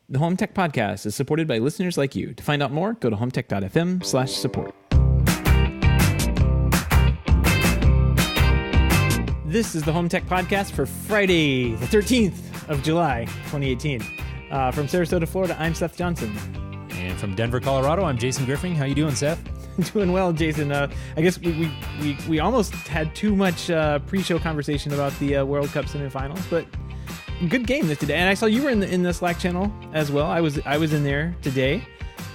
The Home Tech Podcast is supported by listeners like you. To find out more, go to HomeTech.fm/support. This is the Home Tech Podcast for Friday, the 13th of July, 2018. From Sarasota, Florida, I'm Seth Johnson. And from Denver, Colorado, I'm Jason Griffin. How you doing, Seth? Doing well, Jason. I guess we almost had too much pre-show conversation about the World Cup semifinals, but good game today. And I saw you were in the Slack channel as well. I was in there today,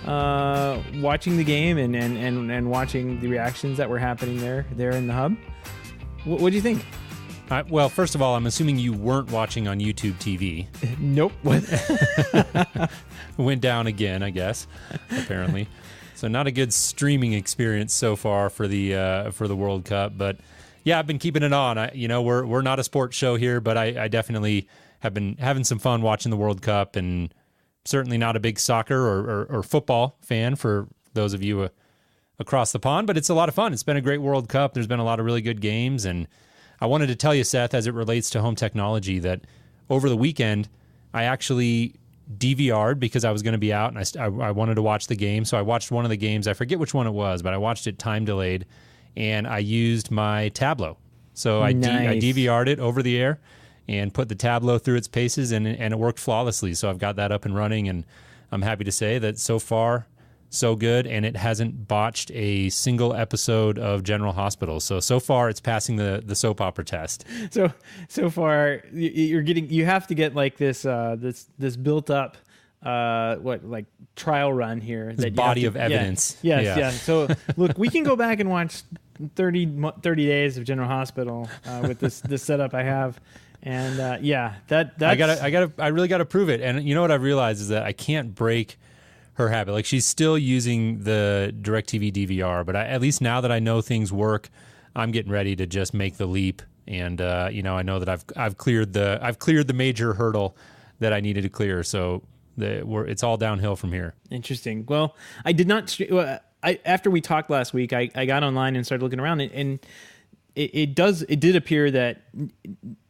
watching the game and watching the reactions that were happening there in the hub. What do you think? Well, first of all, I'm assuming you weren't watching on YouTube TV. Nope. Went down again, I guess, apparently. So not a good streaming experience so far for the World Cup. But yeah, I've been keeping it on. We're not a sports show here, but I definitely have been having some fun watching the World Cup, and certainly not a big soccer or football fan for those of you across the pond, but it's a lot of fun. It's been a great World Cup. There's been a lot of really good games, and I wanted to tell you, Seth, as it relates to home technology, that over the weekend, I actually DVR'd because I was going to be out, and I wanted to watch the game, so I watched one of the games. I forget which one it was, but I watched it time delayed, and I used my Tableau. So I DVR'd it over the air and put the Tableau through its paces, and it worked flawlessly. So I've got that up and running, and I'm happy to say that so far, so good, and it hasn't botched a single episode of General Hospital. So far, it's passing the soap opera test. So far, you have to get like this built up trial run here. This body of evidence. Yeah. So look, we can go back and watch 30 days of General Hospital with this setup I have. And that's I really gotta prove it. And you know what I've realized is that I can't break her habit. Like, she's still using the DirecTV DVR, but at least now that I know things work, I'm getting ready to just make the leap. And I know that I've cleared the major hurdle that I needed to clear. So it's all downhill from here. Interesting. Well, I did not. After we talked last week, I got online and started looking around, and it did appear that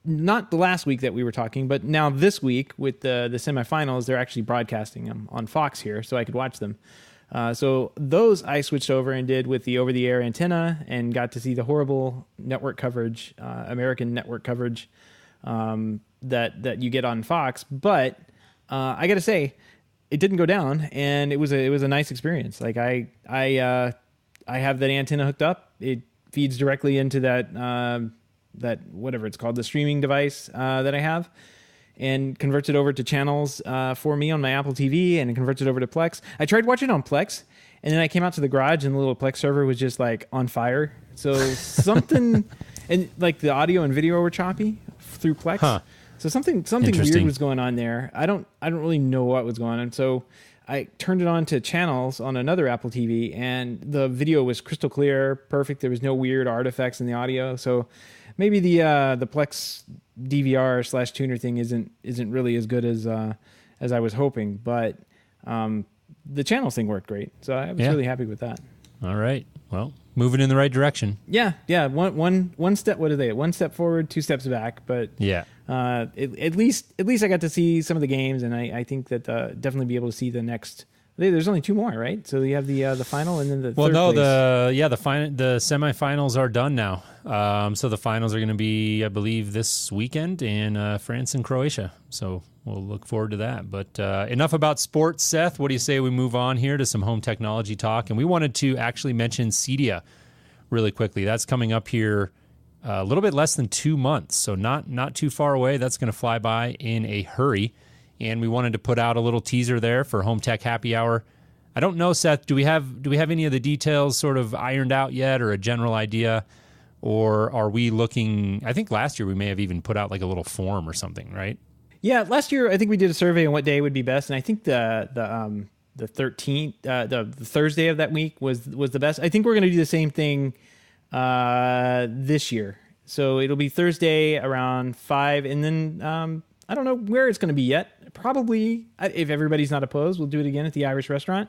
not the last week that we were talking, but now this week with the semifinals, they're actually broadcasting them on Fox here, so I could watch them. So those I switched over and did with the over-the-air antenna, and got to see the horrible network coverage, American network coverage that you get on Fox. But I got to say, it didn't go down, and it was a nice experience. Like I have that antenna hooked up. It feeds directly into that whatever it's called, the streaming device that I have, and converts it over to channels for me on my Apple TV, and it converts it over to Plex. I tried watching it on Plex, and then I came out to the garage, and the little Plex server was just like on fire. So something, and like the audio and video were choppy through Plex. Huh. So something weird was going on there. I don't really know what was going on. So I turned it on to channels on another Apple TV, and the video was crystal clear, perfect. There was no weird artifacts in the audio. So maybe the Plex DVR/tuner thing isn't really as good as I was hoping, but the channels thing worked great. So I was really happy with that. All right. Well, moving in the right direction. Yeah. One step. What are they? One step forward, two steps back. But yeah. At least I got to see some of the games, and I think that definitely be able to see the next. There's only two more, right? So you have the final, and then the third place. the semifinals are done now. So the finals are going to be, I believe, this weekend in France and Croatia. So we'll look forward to that. But enough about sports, Seth. What do you say we move on here to some home technology talk? And we wanted to actually mention Cedia really quickly. That's coming up here a little bit less than 2 months, so not too far away. That's going to fly by in a hurry. And we wanted to put out a little teaser there for Home Tech Happy Hour. I don't know, Seth, do we have any of the details sort of ironed out yet, or a general idea? Or are we looking, I think last year we may have even put out like a little form or something, right? Yeah, last year I think we did a survey on what day would be best, and I think the 13th, the Thursday of that week was the best. I think we're going to do the same thing this year. So it'll be Thursday around 5, and then I don't know where it's going to be yet. Probably, if everybody's not opposed, we'll do it again at the Irish restaurant.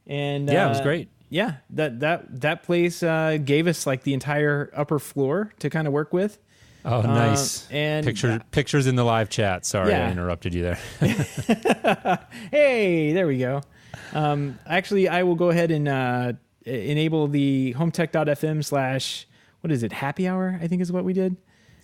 And yeah, it was great. Yeah, that place gave us like the entire upper floor to kind of work with. Oh, nice. And pictures in the live chat. Sorry, Yeah. I interrupted you there. Hey, there we go. Actually, I will go ahead and enable the HomeTech.fm / what is it? Happy hour, I think is what we did.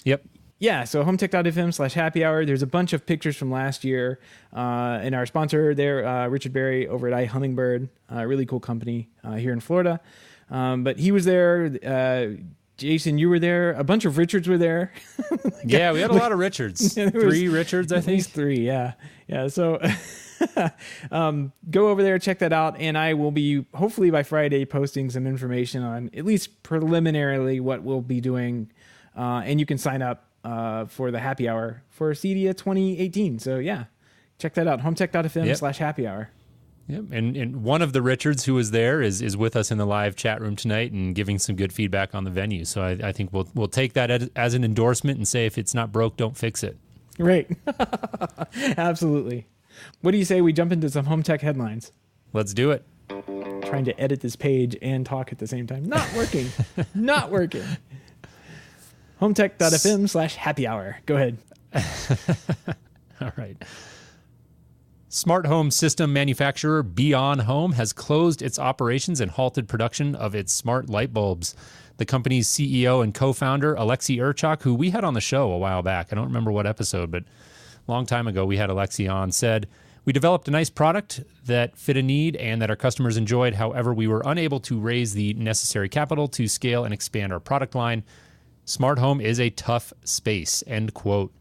Yep. Yeah, so HomeTech.fm / happy hour. There's a bunch of pictures from last year. And our sponsor there, Richard Berry over at iHummingbird, a really cool company here in Florida. But he was there. Jason, you were there. A bunch of Richards were there. Yeah, we had a lot of Richards. 3 Richards, I At think. least 3, yeah. Yeah, so go over there, check that out, and I will be, hopefully by Friday, posting some information on, at least preliminarily, what we'll be doing. And you can sign up for the happy hour for CEDIA 2018. So yeah, check that out, HomeTech.fm / happy hour. Yep. And one of the Richards who was there is with us in the live chat room tonight and giving some good feedback on the venue. So I think we'll take that as an endorsement and say if it's not broke, don't fix it. Right. Absolutely. What do you say we jump into some home tech headlines? Let's do it. Trying to edit this page and talk at the same time. Not working. Not working. HomeTech.fm / happy hour. Go ahead. All right. Smart home system manufacturer Beyond Home has closed its operations and halted production of its smart light bulbs. The company's CEO and co-founder, Alexei Urchak, who we had on the show a while back, I don't remember what episode, but a long time ago we had Alexei on, said, "We developed a nice product that fit a need and that our customers enjoyed. However, we were unable to raise the necessary capital to scale and expand our product line. Smart home is a tough space," end quote.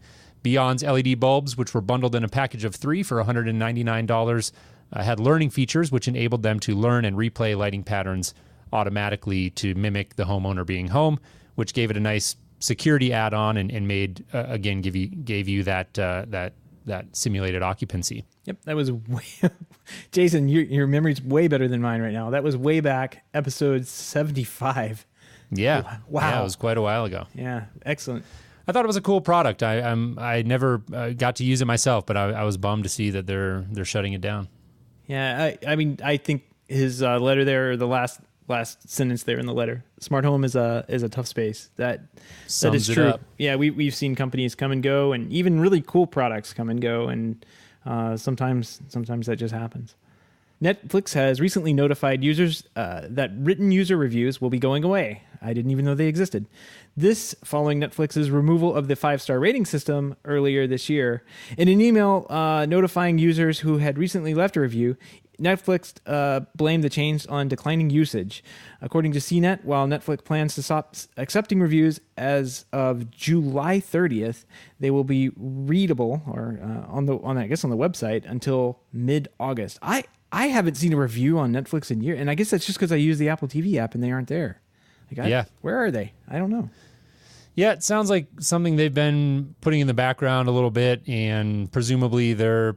Beyond's LED bulbs, which were bundled in a package of 3 for $199, had learning features which enabled them to learn and replay lighting patterns automatically to mimic the homeowner being home, which gave it a nice security add-on and made again gave you that simulated occupancy. Yep, that was way, Jason, your memory's way better than mine right now. That was way back, episode 75. Yeah. Wow. Yeah, it was quite a while ago. Yeah, excellent. I thought it was a cool product. I never got to use it myself, but I was bummed to see that they're shutting it down. Yeah, I mean, I think his letter there, or the last sentence there in the letter, smart home is a tough space. That Sums is it true. up. Yeah, we've seen companies come and go, and even really cool products come and go, and sometimes that just happens. Netflix has recently notified users that written user reviews will be going away. I didn't even know they existed. This following Netflix's removal of the 5-star rating system earlier this year. In an email notifying users who had recently left a review, Netflix blamed the change on declining usage. According to CNET, while Netflix plans to stop accepting reviews as of July 30th, they will be readable or on the website until mid-August. I haven't seen a review on Netflix in years, and I guess that's just because I use the Apple TV app and they aren't there. Where are they? I don't know. Yeah, it sounds like something they've been putting in the background a little bit, and presumably they're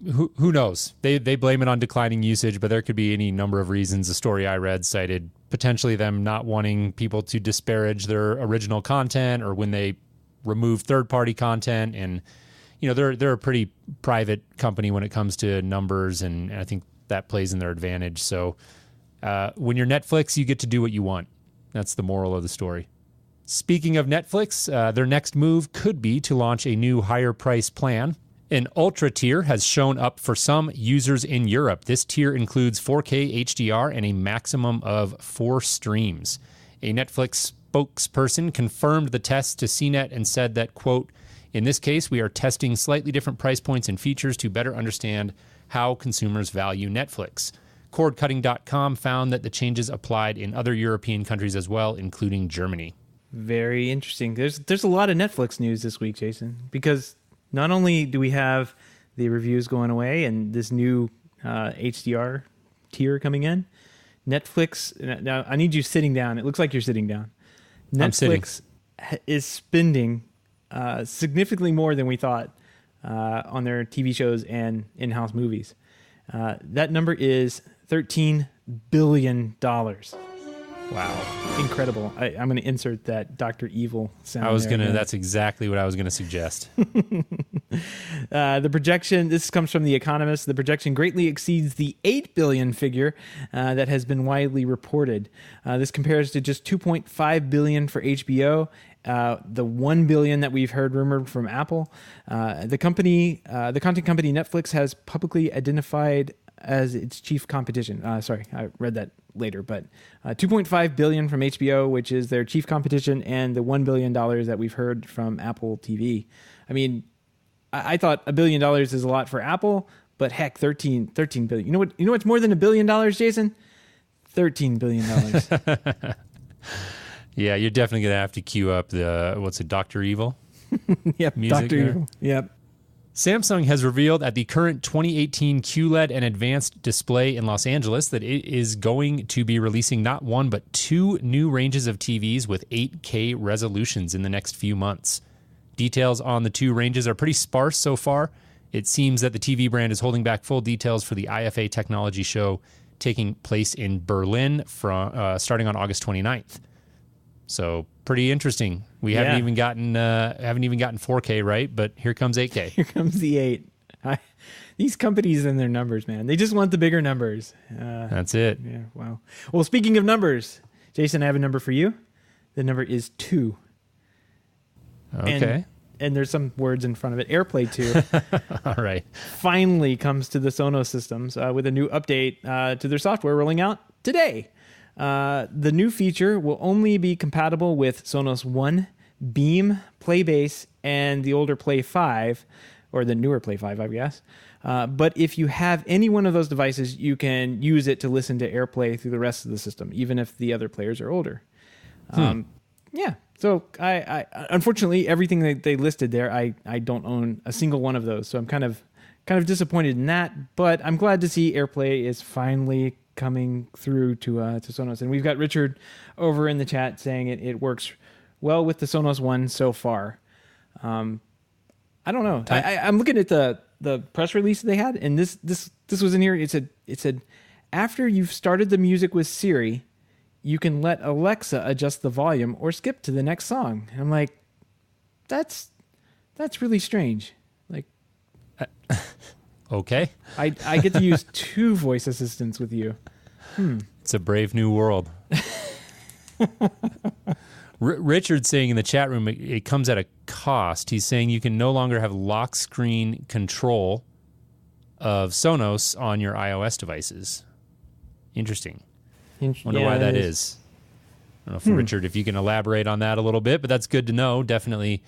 who knows? They blame it on declining usage, but there could be any number of reasons. The story I read cited potentially them not wanting people to disparage their original content, or when they remove third-party content. And they're a pretty private company when it comes to numbers, and I think that plays in their advantage. So when you're Netflix, you get to do what you want. That's the moral of the story. Speaking of Netflix, their next move could be to launch a new higher price plan. An Ultra tier has shown up for some users in Europe. This tier includes 4K HDR and a maximum of 4 streams. A Netflix spokesperson confirmed the test to CNET and said that, quote, "In this case, we are testing slightly different price points and features to better understand how consumers value Netflix." Cordcutting.com found that the changes applied in other European countries as well, including Germany. Very interesting. There's a lot of Netflix news this week, Jason, because not only do we have the reviews going away and this new HDR tier coming in, Netflix. Now I need you sitting down. It looks like you're sitting down. Netflix is spending significantly more than we thought on their TV shows and in-house movies. That number is $13 billion. Wow. Incredible. I'm going to insert that Dr. Evil sound. That's exactly what I was going to suggest. The projection, this comes from The Economist, the projection greatly exceeds the $8 billion figure that has been widely reported. This compares to just $2.5 billion for HBO the 1 billion that we've heard rumored from Apple. The content company Netflix has publicly identified as its chief competition. Sorry, I read that later, but 2.5 billion from HBO, which is their chief competition, and the $1 billion that we've heard from Apple TV. I mean, I thought $1 billion is a lot for Apple, but heck, 13 billion. You know what's more than $1 billion, Jason? $13 billion. Yeah, you're definitely going to have to queue up the, Dr. Evil? Yep, music Dr. there. Evil. Yep. Samsung has revealed at the current 2018 QLED and advanced display in Los Angeles that it is going to be releasing not one, but two new ranges of TVs with 8K resolutions in the next few months. Details on the two ranges are pretty sparse so far. It seems that the TV brand is holding back full details for the IFA Technology Show taking place in Berlin starting on August 29th. So pretty interesting. We haven't even gotten 4K, right? But here comes 8K. Here comes the 8. These companies and their numbers, man. They just want the bigger numbers. That's it. Yeah, wow. Well, speaking of numbers, Jason, I have a number for you. The number is 2. Okay. And there's some words in front of it. AirPlay 2 All right. finally comes to the Sonos systems with a new update to their software rolling out today. The new feature will only be compatible with Sonos One, Beam, Playbase, and the older Play 5, or the newer Play 5, I guess. But if you have any one of those devices, you can use it to listen to AirPlay through the rest of the system, even if the other players are older. Yeah. So I unfortunately, everything that they listed there, I don't own a single one of those. So I'm kind of disappointed in that, but I'm glad to see AirPlay is finally coming through to Sonos. And we've got Richard over in the chat saying it works well with the Sonos One so far. I don't know. I'm looking at the press release they had, and this was in here. It said after you've started the music with Siri, you can let Alexa adjust the volume or skip to the next song. And I'm like, that's really strange. Like, okay. I get to use 2 voice assistants with you. It's a brave new world. Richard's saying in the chat room it comes at a cost. He's saying you can no longer have lock screen control of Sonos on your iOS devices. Interesting. Wonder why that is. I don't know, Richard, if you can elaborate on that a little bit, but that's good to know. Definitely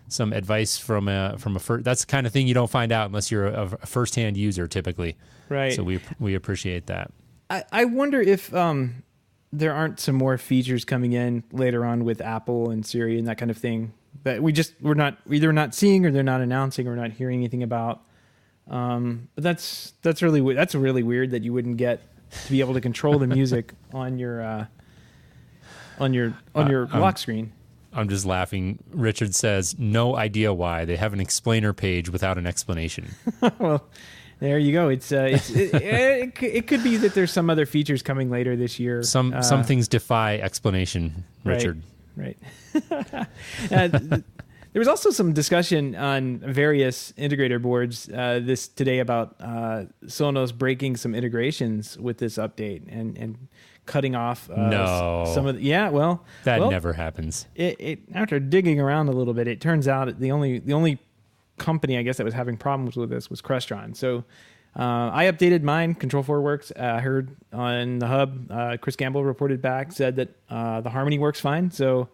some advice from a that's the kind of thing you don't find out unless you're a first-hand user typically. Right. So we appreciate that. I wonder if there aren't some more features coming in later on with Apple and Siri and that kind of thing that we're not either not seeing or they're not announcing or not hearing anything about. But that's really weird that you wouldn't get to be able to control the music on your lock screen. I'm just laughing. Richard says, no idea why. They have an explainer page without an explanation. Well, there you go. It could be that there's some other features coming later this year. Some things defy explanation, Richard. Right. There was also some discussion on various integrator boards today about Sonos breaking some integrations with this update and cutting off some of the, never happens. After digging around a little bit, it turns out the only company I guess that was having problems with this was Crestron. So I updated mine. Control4 works. I heard on the hub, Chris Gamble reported back, said that the Harmony works fine. So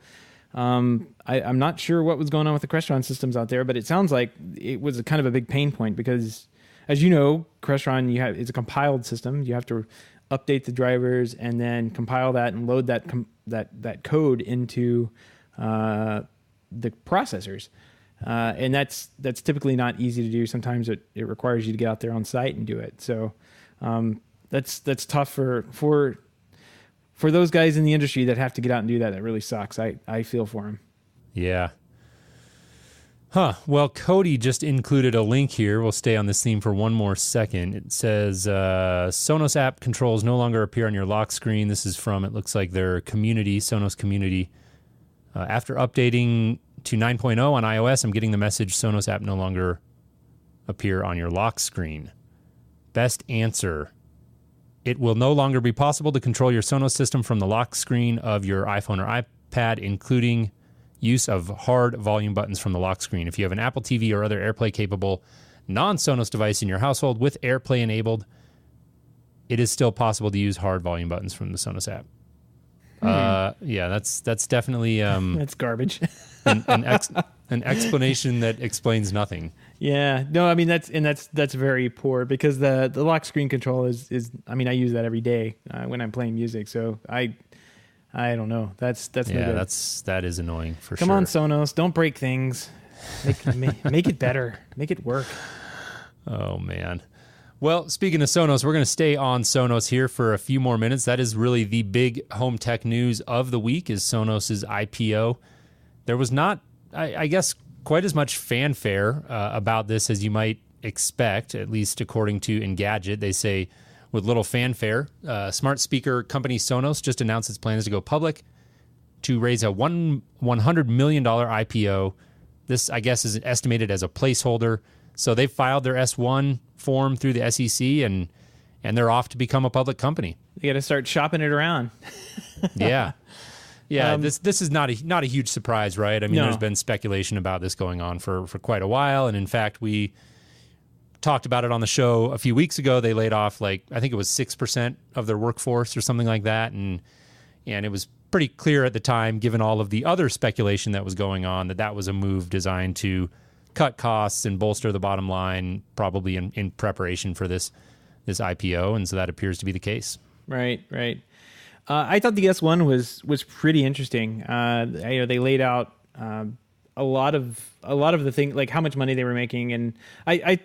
I'm not sure what was going on with the Crestron systems out there, but it sounds like it was kind of a big pain point because, as you know, Crestron it's a compiled system. You have to update the drivers and then compile that and load that code into the processors. And that's typically not easy to do. Sometimes it requires you to get out there on site and do it. So that's tough for those guys in the industry that have to get out and do that. That really sucks. I feel for them. Yeah. Huh. Well, Cody just included a link here. We'll stay on this theme for one more second. It says Sonos app controls no longer appear on your lock screen. This is from, it looks like their community, Sonos community. After updating to 9.0 on iOS, I'm getting the message Sonos app no longer appear on your lock screen. Best answer. It will no longer be possible to control your Sonos system from the lock screen of your iPhone or iPad, including use of hard volume buttons from the lock screen. If you have an Apple TV or other AirPlay-capable non-Sonos device in your household with AirPlay enabled, it is still possible to use hard volume buttons from the Sonos app. Yeah, that's definitely That's garbage. an explanation that explains nothing. Yeah, no, I mean that's very poor, because the lock screen control is I mean, I use that every day when I'm playing music, so I don't know. That's no good. That is annoying for sure. Come on, Sonos, don't break things. Make it better. Make it work. Oh man. Well, speaking of Sonos, we're going to stay on Sonos here for a few more minutes. That is really the big home tech news of the week, is Sonos's IPO. There was not, I guess, quite as much fanfare about this as you might expect, at least according to Engadget. They say, with little fanfare, smart speaker company Sonos just announced its plans to go public to raise a $100 million IPO. This, I guess, is estimated as a placeholder. So they filed their S1 form through the SEC, and they're off to become a public company. You got to start shopping it around. Yeah. This is not a huge surprise, right? I mean, There's been speculation about this going on for quite a while, and in fact, we talked about it on the show a few weeks ago. They laid off, I think it was 6% of their workforce or something like that, and it was pretty clear at the time, given all of the other speculation that was going on, that was a move designed to cut costs and bolster the bottom line, probably in preparation for this IPO, and so that appears to be the case. Right. I thought the S1 was pretty interesting. They laid out a lot of the things, like how much money they were making, and I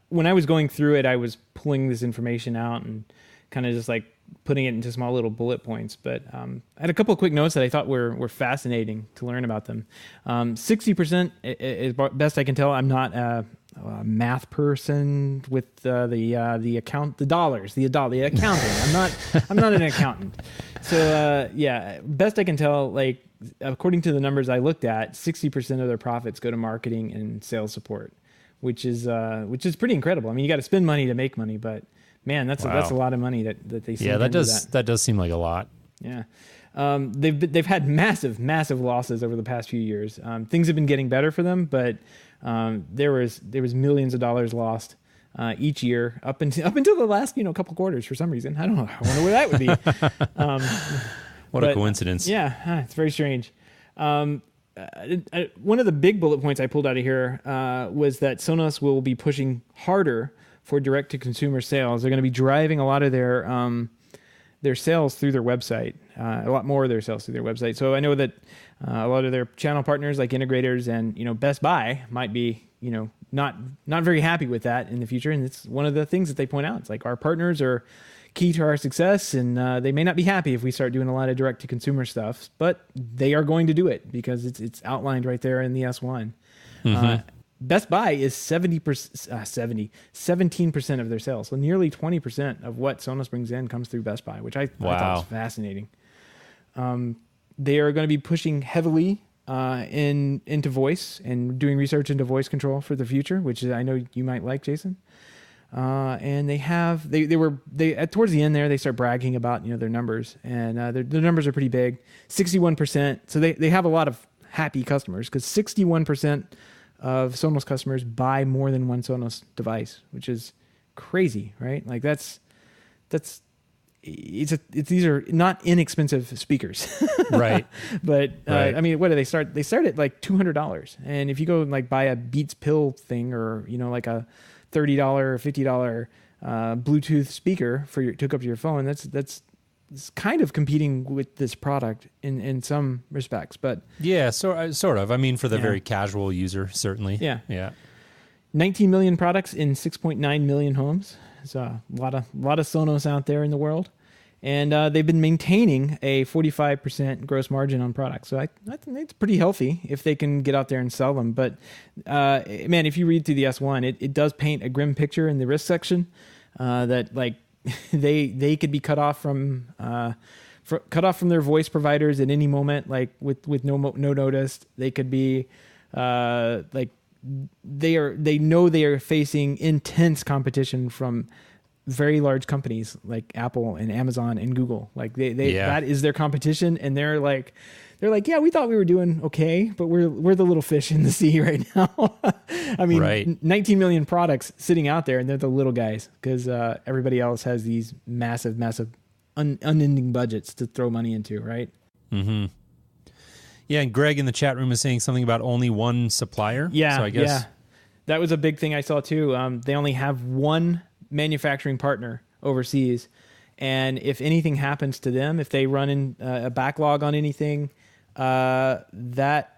when I was going through it, I was pulling this information out and kind of just like putting it into small little bullet points. But I had a couple of quick notes that I thought were fascinating to learn about them. 60% is best I can tell. I'm not a math person with the accounting. I'm not an accountant. So best I can tell, like according to the numbers I looked at, 60% of their profits go to marketing and sales support, which is pretty incredible. I mean, you got to spend money to make money, but man, that's a lot of money that they seem that does seem like a lot. Yeah. They've had massive losses over the past few years. Things have been getting better for them, but there was millions of dollars lost each year up until the last couple quarters for some reason. I don't know. I wonder where that would be. What a coincidence. Yeah, it's very strange. One of the big bullet points I pulled out of here was that Sonos will be pushing harder for direct-to-consumer sales. They're going to be driving a lot of their sales through their website, a lot more of their sales through their website. So I know that a lot of their channel partners, like integrators and Best Buy, might be not very happy with that in the future. And it's one of the things that they point out. It's like our partners are key to our success, and they may not be happy if we start doing a lot of direct-to-consumer stuff, but they are going to do it because it's outlined right there in the S1. Mm-hmm. Best Buy is 17% of their sales. So nearly 20% of what Sonos brings in comes through Best Buy, which I thought was fascinating. They are going to be pushing heavily into voice and doing research into voice control for the future, which I know you might like, Jason. And they were towards the end there, they start bragging about their numbers, and their numbers are pretty big, 61%. So they have a lot of happy customers, because 61% of Sonos customers buy more than one Sonos device, which is crazy, right? Like these are not inexpensive speakers, right? But right. I mean, what do they start? They start at like $200, and if you go and like buy a Beats Pill thing, or like a $30 or $50 Bluetooth speaker to hook up to your phone, that's kind of competing with this product in some respects, but yeah, sort of. I mean, for the very casual user, certainly. Yeah. 19 million products in 6.9 million homes. There's a lot of Sonos out there in the world, and they've been maintaining a 45% gross margin on products. So I think it's pretty healthy if they can get out there and sell them. But man, if you read through the S1, it does paint a grim picture in the risk section that like they could be cut off from their voice providers at any moment, like with no notice. They could be they know they are facing intense competition from very large companies like Apple and Amazon and Google. Like they Yeah. that is their competition, and they're like, yeah, we thought we were doing okay, but we're the little fish in the sea right now. I mean, Right. 19 million products sitting out there, and they're the little guys because everybody else has these massive, unending budgets to throw money into, right? Mm-hmm. Yeah, and Greg in the chat room is saying something about only one supplier. Yeah, So I guess that was a big thing I saw too. They only have one manufacturing partner overseas, and if anything happens to them, if they run in a backlog on anything, that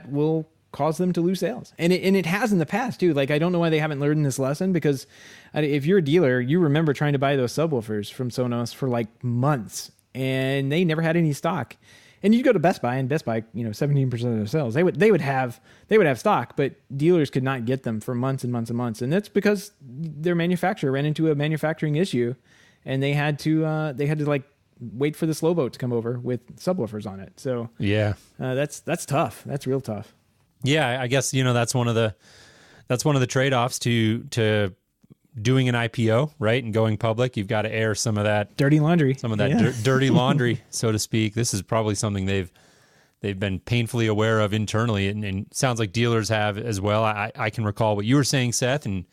will cause them to lose sales, and it has in the past too. Like, I don't know why they haven't learned this lesson, because if you're a dealer, you remember trying to buy those subwoofers from Sonos for like months, and they never had any stock. And you go to Best Buy, and Best Buy, 17% of their sales, they would have stock, but dealers could not get them for months and months and months. And that's because their manufacturer ran into a manufacturing issue, and they had to like wait for the slow boat to come over with subwoofers on it. So yeah. that's tough. That's real tough. Yeah, I guess that's one of the trade-offs to doing an IPO, right, and going public. You've got to air some of that Dirty laundry. some of that dirty laundry, so to speak. This is probably something they've been painfully aware of internally, and sounds like dealers have as well. I can recall what you were saying, Seth, and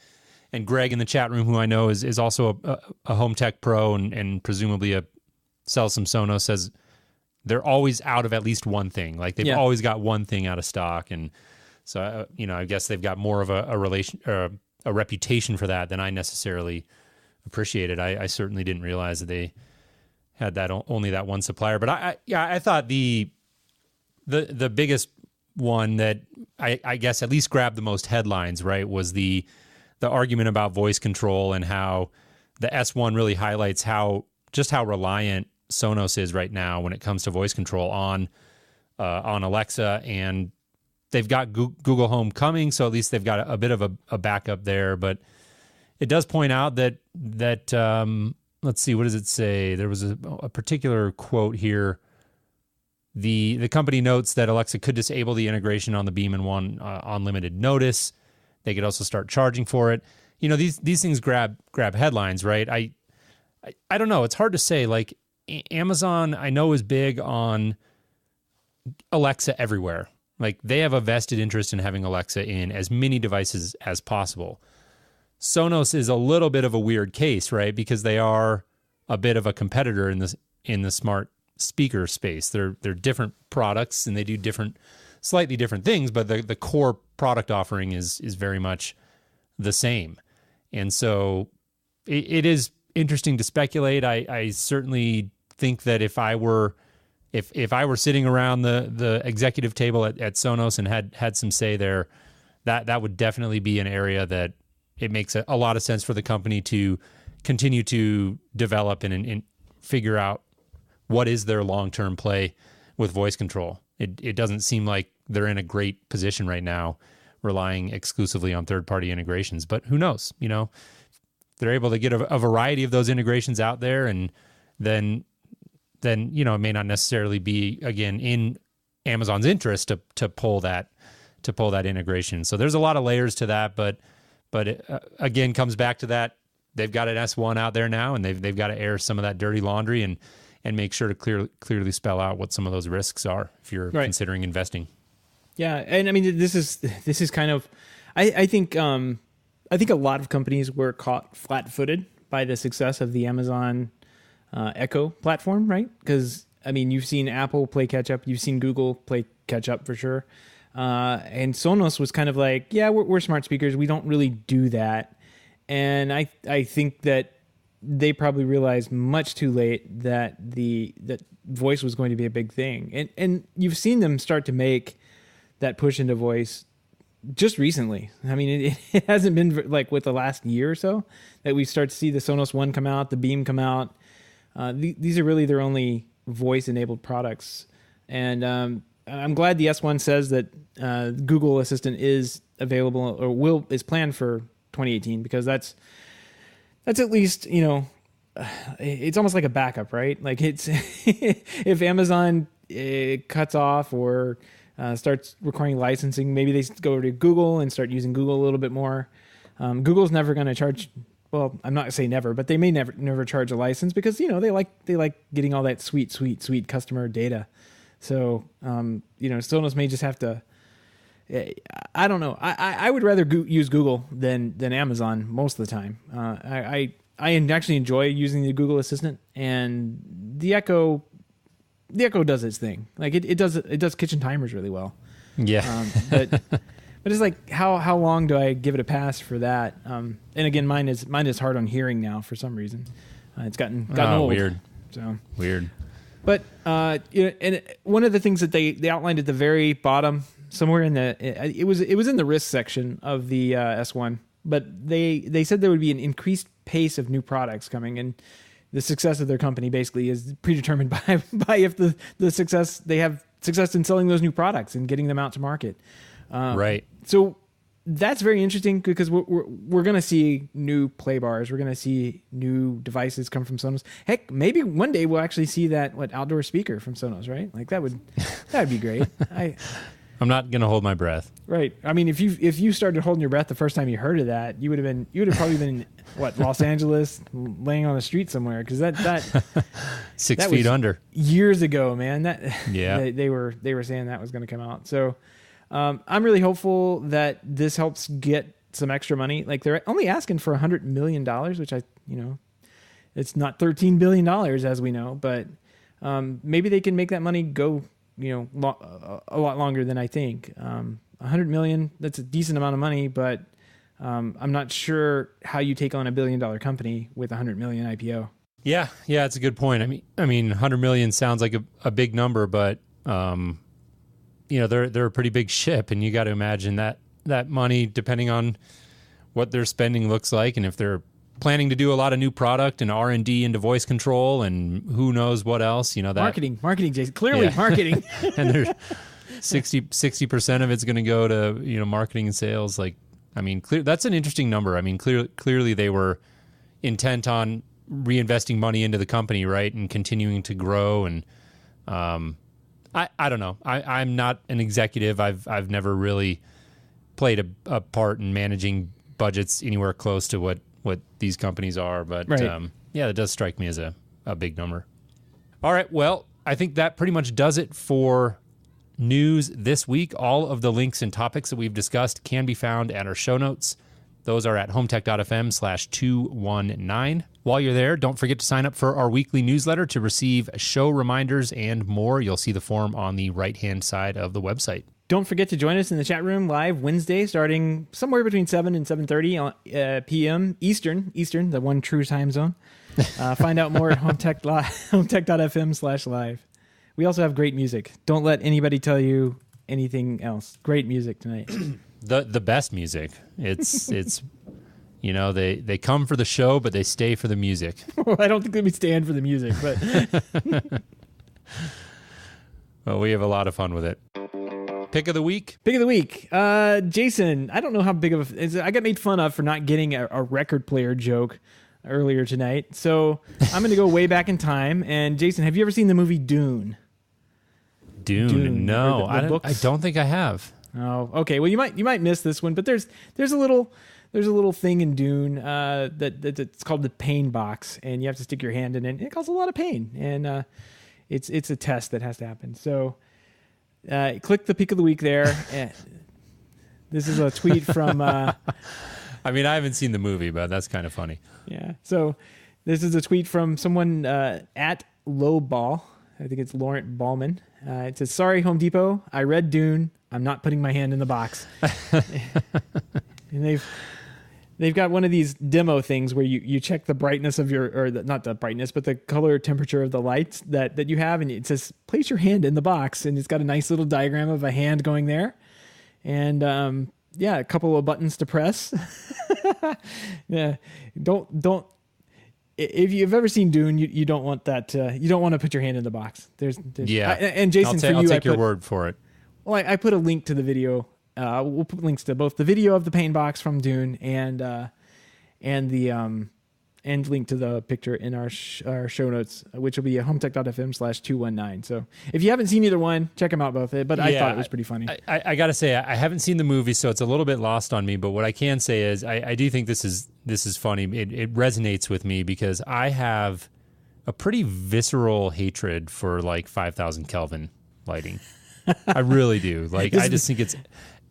Greg in the chat room, who I know is also a home tech pro and presumably sells some Sonos, says they're always out of at least one thing. Like, they've always got one thing out of stock, and so I guess they've got more of a reputation for that than I necessarily appreciated. I certainly didn't realize that they had only that one supplier. But I thought the biggest one that I guess at least grabbed the most headlines, right, was the argument about voice control, and how the S1 really highlights how reliant Sonos is right now when it comes to voice control on Alexa. And they've got Google Home coming, so at least they've got a bit of a backup there. But it does point out that let's see, what does it say? There was a particular quote here. The company notes that Alexa could disable the integration on the Beam and One on limited notice. They could also start charging for it. These things grab headlines, right? I don't know. It's hard to say. Like, Amazon, I know, is big on Alexa everywhere. Like, they have a vested interest in having Alexa in as many devices as possible. Sonos is a little bit of a weird case, right? Because they are a bit of a competitor in the smart speaker space. They're different products, and they do slightly different things, but the core product offering is very much the same. And so it is interesting to speculate. I certainly think that if I were sitting around the executive table at Sonos and had some say there, that would definitely be an area that it makes a lot of sense for the company to continue to develop and figure out what is their long-term play with voice control. It doesn't seem like they're in a great position right now, relying exclusively on third-party integrations. But who knows? They're able to get a variety of those integrations out there, and then it may not necessarily be, again, in Amazon's interest to pull that integration. So there's a lot of layers to that, but it, again, comes back to that. They've got an S1 out there now, and they've got to air some of that dirty laundry and make sure to clearly spell out what some of those risks are if you're considering investing. Yeah, and I mean, this is kind of, I think a lot of companies were caught flat-footed by the success of the Amazon Echo platform, right? Because, I mean, you've seen Apple play catch-up, you've seen Google play catch-up for sure, and Sonos was kind of like, yeah, we're smart speakers, we don't really do that. And I think that they probably realized much too late that that voice was going to be a big thing. And you've seen them start to make that push into voice just recently. I mean, it hasn't been like with the last year or so that we start to see the Sonos One come out, the Beam come out. These are really their only voice-enabled products. And I'm glad the S1 says that Google Assistant is available or is planned for 2018, because that's at least, it's almost like a backup, right? Like, it's if Amazon cuts off or starts requiring licensing, maybe they go to Google and start using Google a little bit more. Google's never going to charge well, I'm not gonna say never, but they may never charge a license because they like getting all that sweet customer data. So Sonos may just have to. I don't know. I would rather use Google than Amazon most of the time. I actually enjoy using the Google Assistant, and the Echo does its thing. Like it does kitchen timers really well. Yeah. But it's like how long do I give it a pass for that? And again, mine is hard on hearing now for some reason. It's gotten old. Weird. So weird. But and one of the things that they outlined at the very bottom, somewhere in it was in the risk section of the S1, but they said there would be an increased pace of new products coming, and the success of their company basically is predetermined by if they have success in selling those new products and getting them out to market. Right. So that's very interesting because we're going to see new play bars. We're going to see new devices come from Sonos. Heck, maybe one day we'll actually see that outdoor speaker from Sonos, right? Like that would be great. I'm not going to hold my breath. Right. I mean, if you started holding your breath the first time you heard of that, you would have probably been Los Angeles, laying on the street somewhere, because that 6 feet under years ago, man. Yeah. They were saying that was going to come out. So I'm really hopeful that this helps get some extra money. Like they're only asking for $100 million, which it's not $13 billion as we know, but maybe they can make that money go a lot longer than I think. 100 million, that's a decent amount of money, but I'm not sure how you take on $1 billion company with 100 million IPO. Yeah, it's a good point. I mean, 100 million sounds like a big number, but they're a pretty big ship, and you got to imagine that money, depending on what their spending looks like, and if they're planning to do a lot of new product and R&D into voice control and who knows what else, that marketing, Jason, clearly marketing. And there's 60% of it's going to go to, marketing and sales. Like, I mean, that's an interesting number. I mean, clearly they were intent on reinvesting money into the company, right? And continuing to grow. And, I don't know. I'm not an executive. I've never really played a part in managing budgets anywhere close to what these companies are, but right. It does strike me as a big number. All right, well, I think that pretty much does it for news this week. All of the links and topics that we've discussed can be found at our show notes. Those are at HomeTech.fm/219. While you're there, don't forget to sign up for our weekly newsletter to receive show reminders and more. You'll see the form on the right-hand side of the website. Don't forget to join us in the chat room live Wednesday, starting somewhere between 7 and 7:30 p.m. Eastern, the one true time zone. Find out more at HomeTech.fm/live. We also have great music. Don't let anybody tell you anything else. Great music tonight. The best music. It's they come for the show, but they stay for the music. Well, I don't think we stand for the music, but well, we have a lot of fun with it. Pick of the week. Jason, I don't know how big of I got made fun of for not getting a record player joke earlier tonight. So I'm going to go way back in time. And Jason, have you ever seen the movie Dune? Dune. No, I don't think I have. Oh, okay. Well, you might miss this one, but there's a little thing in Dune that's called the pain box, and you have to stick your hand in it. And it causes a lot of pain, and it's a test that has to happen. So click the pick of the week there. This is a tweet from. I haven't seen the movie, but that's kind of funny. Yeah. So this is a tweet from someone at Lowball. I think it's Laurent Ballman. It says, "Sorry, Home Depot. I read Dune. I'm not putting my hand in the box." And they've got one of these demo things where you check the brightness of not the brightness, but the color temperature of the lights that you have. And it says, place your hand in the box. And it's got a nice little diagram of a hand going there. And, a couple of buttons to press. Yeah. Don't, if you've ever seen Dune, you don't want that. You don't want to put your hand in the box. Yeah. And Jason, I'll take your word for it. Well, I put a link to the video. We'll put links to both the video of the pain box from Dune and the and link to the picture in our show notes, which will be at HomeTech.fm/219. So if you haven't seen either one, check them out both. But I thought it was pretty funny. I got to say, I haven't seen the movie, so it's a little bit lost on me. But what I can say is I do think this is funny. It resonates with me because I have a pretty visceral hatred for like 5,000 Kelvin lighting. I really do. Like, I just think it's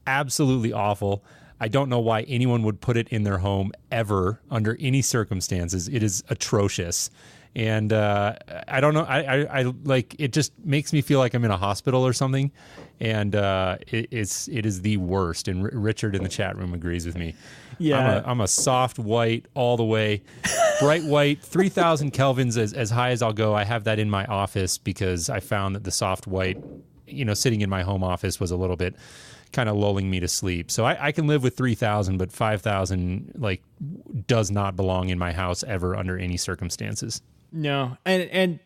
absolutely awful. I don't know why anyone would put it in their home ever under any circumstances. It is atrocious. And I don't know. I like, it just makes me feel like I'm in a hospital or something. And it is the worst. And Richard in the chat room agrees with me. Yeah. I'm a soft white all the way, bright white, 3,000 Kelvins as high as I'll go. I have that in my office because I found that the soft white, sitting in my home office was a little bit kind of lulling me to sleep. So I can live with 3,000, but 5,000 like does not belong in my house ever under any circumstances. No. And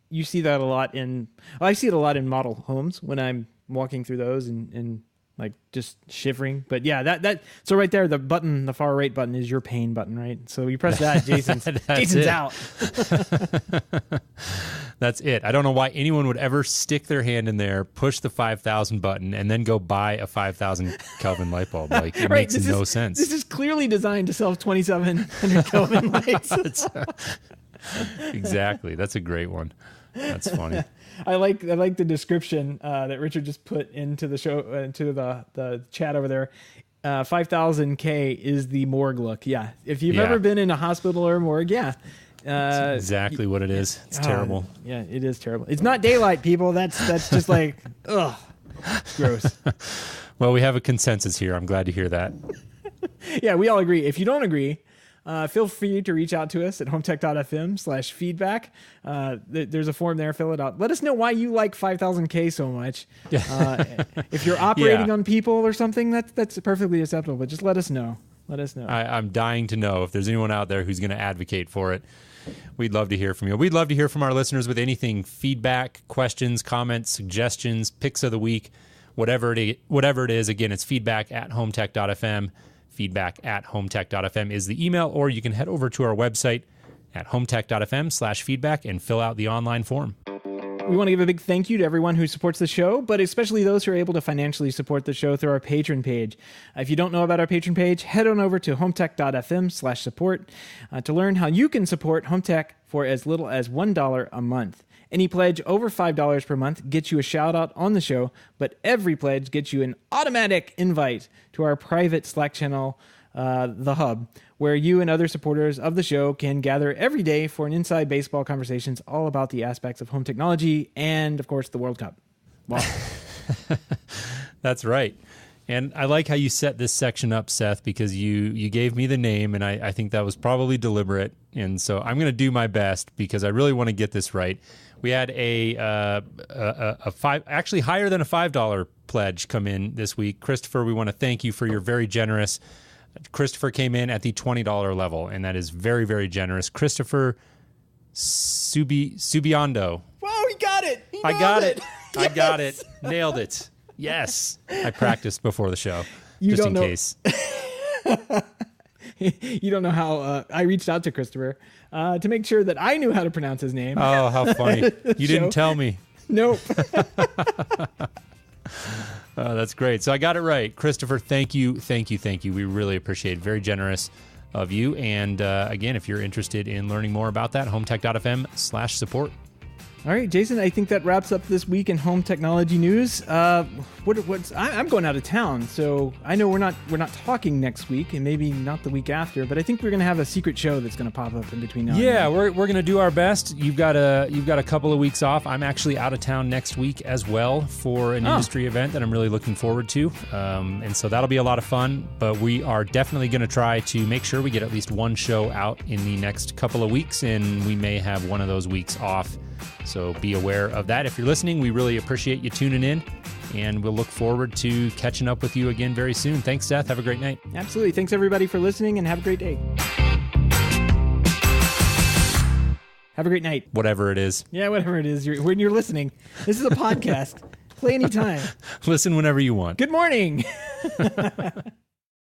you see that a lot I see it a lot in model homes when I'm walking through those and like just shivering. But yeah, so right there, the far right button is your pain button, right? So you press that, Jason's out. That's it. I don't know why anyone would ever stick their hand in there, push the 5,000 button, and then go buy a 5,000 Kelvin light bulb. Like, it makes no sense. This is clearly designed to sell 2,700 Kelvin lights. Exactly. That's a great one. That's funny. I like the description that Richard just put into the show, into the chat over there. 5,000 K is the morgue look. Yeah. If you've ever been in a hospital or a morgue, that's exactly what it is. It's terrible. Yeah, it is terrible. It's not daylight, people. That's just like, ugh, gross. Well, we have a consensus here. I'm glad to hear that. Yeah, we all agree. If you don't agree, feel free to reach out to us at HomeTech.fm/feedback. There's a form there. Fill it out. Let us know why you like 5,000K so much. If you're operating on people or something, that's perfectly acceptable. But just let us know. Let us know. I'm dying to know if there's anyone out there who's going to advocate for it. We'd love to hear from you. We'd love to hear from our listeners with anything: feedback, questions, comments, suggestions, picks of the week, whatever it is. Again, it's feedback@HomeTech.fm. Feedback@HomeTech.fm is the email, or you can head over to our website at HomeTech.fm/feedback and fill out the online form. We want to give a big thank you to everyone who supports the show, but especially those who are able to financially support the show through our Patreon page. If you don't know about our Patreon page, head on over to HomeTech.fm/support to learn how you can support HomeTech for as little as $1 a month. Any pledge over $5 per month gets you a shout out on the show, but every pledge gets you an automatic invite to our private Slack channel, The Hub, where you and other supporters of the show can gather every day for an inside baseball conversations all about the aspects of home technology and, of course, the World Cup. Wow. That's right. And I like how you set this section up, Seth, because you gave me the name, and I think that was probably deliberate. And so I'm going to do my best because I really want to get this right. We had a actually higher than a $5 pledge come in this week. Christopher, we want to thank you for your very generous. Christopher came in at the $20 level, and that is very, very generous. Christopher Subiando. Wow, he got it. I got it. Yes. I got it. Nailed it. Yes. I practiced before the show, just in case. You don't know how I reached out to Christopher to make sure that I knew how to pronounce his name. Oh, how funny. You didn't tell me. Nope. That's great. So I got it right. Christopher, thank you. We really appreciate it. Very generous of you. And again, if you're interested in learning more about that, HomeTech.fm/support. All right, Jason, I think that wraps up this week in home technology news. I'm going out of town, so I know we're not talking next week, and maybe not the week after. But I think we're going to have a secret show that's going to pop up in between now. Yeah, we're going to do our best. You've got a couple of weeks off. I'm actually out of town next week as well for an industry event that I'm really looking forward to, and so that'll be a lot of fun. But we are definitely going to try to make sure we get at least one show out in the next couple of weeks, and we may have one of those weeks off. So be aware of that. If you're listening, we really appreciate you tuning in, and we'll look forward to catching up with you again very soon. Thanks, Seth. Have a great night. Absolutely. Thanks, everybody, for listening, and have a great day. Have a great night. Whatever it is. Yeah, whatever it is. When you're listening. This is a podcast. Play anytime. Listen whenever you want. Good morning.